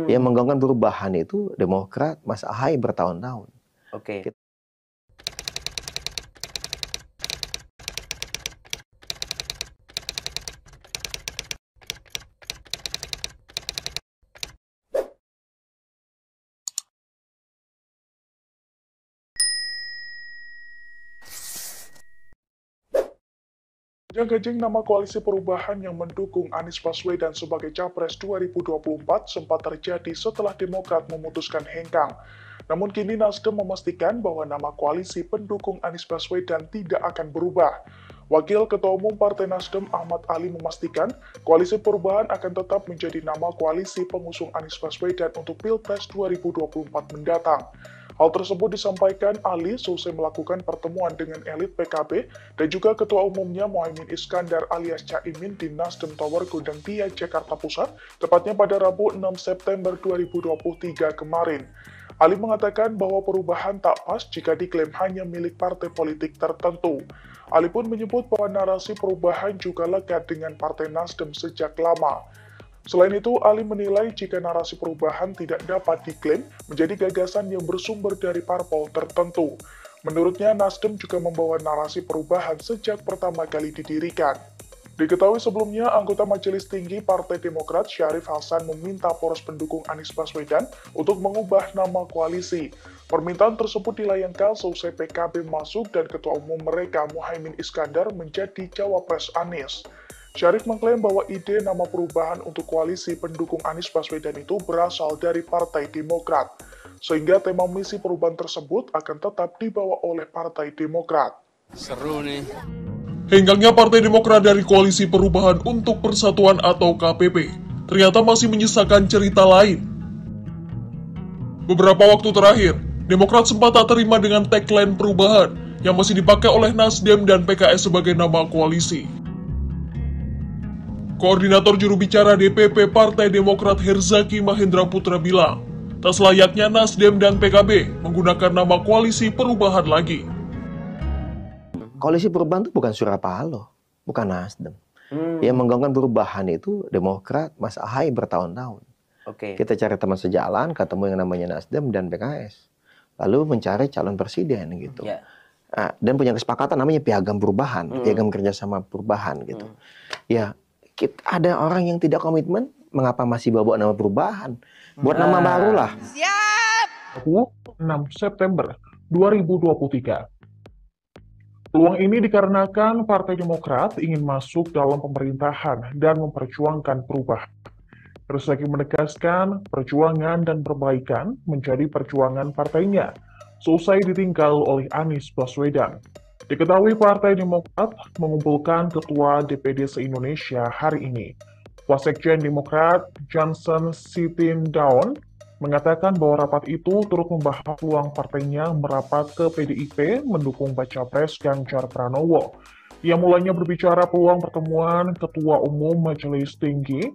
Yang menggaungkan perubahan itu Demokrat, Mas Ahaye bertahun-tahun. Oke. Gajeng nama Koalisi Perubahan yang mendukung Anies Baswedan sebagai Capres 2024 sempat terjadi setelah Demokrat memutuskan hengkang. Namun kini Nasdem memastikan bahwa nama koalisi pendukung Anies Baswedan tidak akan berubah. Wakil Ketua Umum Partai Nasdem Ahmad Ali memastikan Koalisi Perubahan akan tetap menjadi nama koalisi pengusung Anies Baswedan untuk Pilpres 2024 mendatang. Hal tersebut disampaikan Ali selesai melakukan pertemuan dengan elit PKB dan juga Ketua Umumnya Muhaimin Iskandar alias Caimin di Nasdem Tower Gondang Dia, Jakarta Pusat, tepatnya pada Rabu 6 September 2023 kemarin. Ali mengatakan bahwa perubahan tak pas jika diklaim hanya milik partai politik tertentu. Ali pun menyebut bahwa narasi perubahan juga lekat dengan Partai Nasdem sejak lama. Selain itu, Ali menilai jika narasi perubahan tidak dapat diklaim menjadi gagasan yang bersumber dari parpol tertentu. Menurutnya, Nasdem juga membawa narasi perubahan sejak pertama kali didirikan. Diketahui sebelumnya, anggota Majelis Tinggi Partai Demokrat Syarif Hasan meminta poros pendukung Anies Baswedan untuk mengubah nama koalisi. Permintaan tersebut dilayangkan selesai PKB masuk dan Ketua Umum mereka Muhaimin Iskandar menjadi Cawapres Anies. Syarif mengklaim bahwa ide nama perubahan untuk koalisi pendukung Anies Baswedan itu berasal dari Partai Demokrat, sehingga tema misi perubahan tersebut akan tetap dibawa oleh Partai Demokrat. Seru nih. Hengkangnya Partai Demokrat dari Koalisi Perubahan untuk Persatuan atau KPP ternyata masih menyisakan cerita lain. Beberapa waktu terakhir, Demokrat sempat tak terima dengan tagline perubahan yang masih dipakai oleh Nasdem dan PKS sebagai nama koalisi. Koordinator juru bicara DPP Partai Demokrat Herzaki Mahendra Putra bilang, tak selayaknya Nasdem dan PKB menggunakan nama Koalisi Perubahan lagi. Koalisi Perubahan itu bukan Surya Paloh, bukan Nasdem. Yang menggaungkan perubahan itu Demokrat, Mas Ahaye bertahun-tahun. Oke. Kita cari teman sejalan, ketemu yang namanya Nasdem dan PKS. Lalu mencari calon presiden gitu. Ya. Dan punya kesepakatan namanya Piagam Perubahan, Piagam Kerjasama Perubahan gitu. Ya, ada orang yang tidak komitmen, mengapa masih bawa nama perubahan? Buat nama baru lah. Siap! 6 September 2023. Peluang ini dikarenakan Partai Demokrat ingin masuk dalam pemerintahan dan memperjuangkan perubahan. Herzaki menegaskan perjuangan dan perbaikan menjadi perjuangan partainya, selesai ditinggal oleh Anies Baswedan. Diketahui Partai Demokrat mengumpulkan Ketua DPD se-Indonesia hari ini. Wasekjen Demokrat Johnson Sitindaun mengatakan bahwa rapat itu turut membahas peluang partainya merapat ke PDIP mendukung Baca Pres Ganjar Pranowo. Ia mulanya berbicara peluang pertemuan Ketua Umum Majelis Tinggi,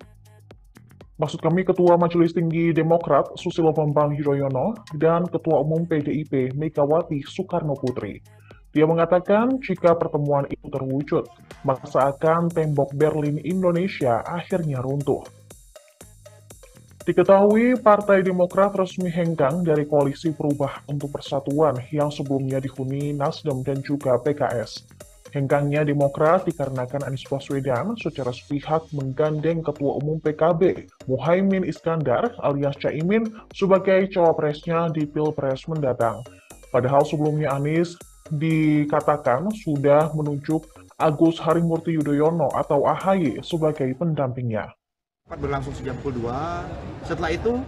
Ketua Majelis Tinggi Demokrat Susilo Bambang Yudhoyono dan Ketua Umum PDIP Megawati Soekarno Putri. Dia mengatakan jika pertemuan itu terwujud, maka seakan tembok Berlin Indonesia akhirnya runtuh. Diketahui Partai Demokrat resmi hengkang dari Koalisi Perubahan untuk Persatuan yang sebelumnya dihuni Nasdem dan juga PKS. Hengkangnya Demokrat dikarenakan Anies Baswedan secara sepihak menggandeng Ketua Umum PKB, Muhaimin Iskandar alias Caimin sebagai cawapresnya di Pilpres mendatang. Padahal sebelumnya Anies dikatakan sudah menunjuk Agus Harimurti Yudhoyono atau AHY sebagai pendampingnya. Berlangsung sejak pukul 2. Setelah itu,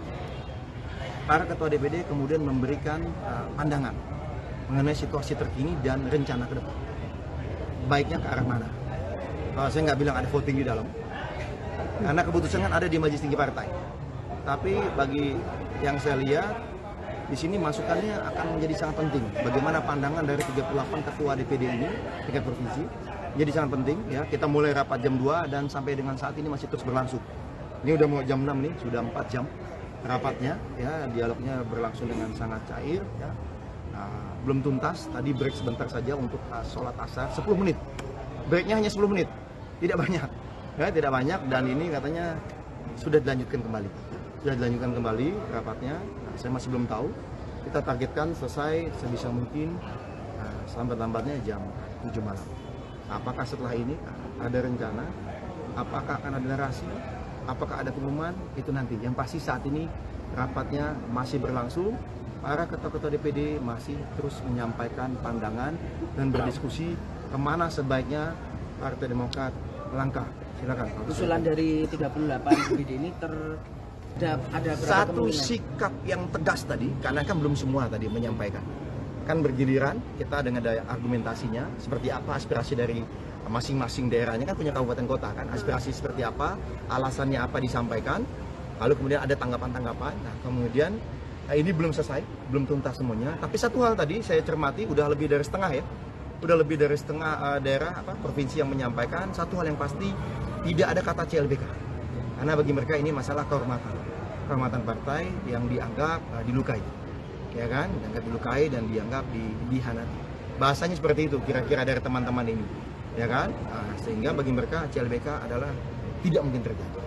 para ketua DPD kemudian memberikan pandangan mengenai situasi terkini dan rencana ke depan. Baiknya ke arah mana? Saya nggak bilang ada voting di dalam, karena keputusan kan ada di Majelis Tinggi Partai. Tapi bagi yang saya lihat, di sini masukannya akan menjadi sangat penting. Bagaimana pandangan dari 38 ketua DPD ini tingkat provinsi jadi sangat penting ya. Kita mulai rapat jam 2 dan sampai dengan saat ini masih terus berlangsung. Ini udah mau jam 6 nih, sudah 4 jam rapatnya ya, dialognya berlangsung dengan sangat cair ya. Belum tuntas, tadi break sebentar saja untuk sholat asar 10 menit. Breaknya hanya 10 menit, tidak banyak ya, tidak banyak, dan ini katanya sudah dilanjutkan kembali. sudah dilanjutkan kembali rapatnya. Saya masih belum tahu. Kita targetkan selesai sebisa mungkin selambat-lambatnya jam 7 malam. Apakah setelah ini ada rencana? Apakah akan ada narasi? Apakah ada pengumuman? Itu nanti. Yang pasti saat ini rapatnya masih berlangsung. Para ketua-ketua DPD masih terus menyampaikan pandangan dan berdiskusi kemana sebaiknya Partai Demokrat melangkah. Silakan. Usulan dari 38 DPD ini ada berapa Satu kemungkinan? sikap yang tegas tadi, karena kan belum semua tadi menyampaikan. Kan bergiliran, kita dengan daya argumentasinya, seperti apa aspirasi dari masing-masing daerahnya, kan punya kabupaten kota kan, aspirasi seperti apa, alasannya apa disampaikan, lalu kemudian ada tanggapan-tanggapan. Nah kemudian ini belum selesai, belum tuntas semuanya, tapi satu hal tadi saya cermati, udah lebih dari setengah ya, udah lebih dari setengah daerah, provinsi yang menyampaikan, satu hal yang pasti, tidak ada kata CLBK. Karena bagi mereka ini masalah kehormatan partai yang dianggap dilukai, ya kan? Dianggap dilukai dan dianggap dihianati. Bahasanya seperti itu kira-kira dari teman-teman ini, ya kan? Sehingga bagi mereka CLBK adalah tidak mungkin terjadi.